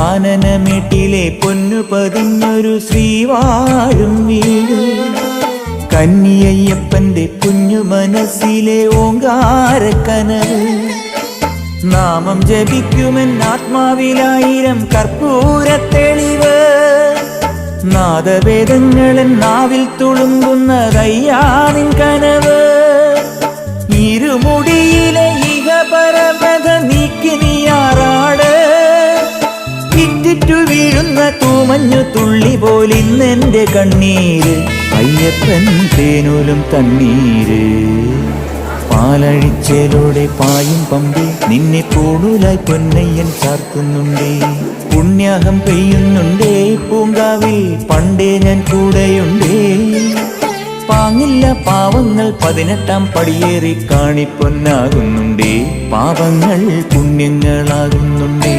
കാനനമേട്ടിലെ പൊന്നു പതിഞ്ഞൊരു ശ്രീവാഴും വീട്, കന്നിയയ്യപ്പന്റെ കുഞ്ഞു മനസ്സിലെ ഓങ്കാരക്കനവ്. നാമം ജപിക്കുമെൻ ആത്മാവിലായിരം കർപ്പൂരത്തെളിവ്, നാദവേദങ്ങളൻ നാവിൽ തുളുമ്പുന്നതയ്യാനിൻ കനവ്. ഇരുമുടിയിലെ ഇഹപരമത നീക്കി നീയാറാട്, ഇറ്റിറ്റു വീഴുന്ന തൂമഞ്ഞു തുള്ളി പോലിന്നെന്റെ കണ്ണീര്. അയ്യപ്പൻ തേനൂലും തണ്ണീര്. പാലഴിച്ചേലോടെ പായും പമ്പി നിന്നെ പൂണൂലായി പൊന്നയ്യൻ ചാർത്തുന്നുണ്ടേ. പുണ്യാഹം പെയ്യുന്നുണ്ടേ പൂങ്കാവിൽ പണ്ടേ ഞാൻ കൂടെയുണ്ടേ. പാങ്ങില്ല പാവങ്ങൾ 18-ാം പടിയേറി കാണിപ്പൊന്നാകുന്നുണ്ടേ. പാപങ്ങൾ പുണ്യങ്ങളാകുന്നുണ്ടേ.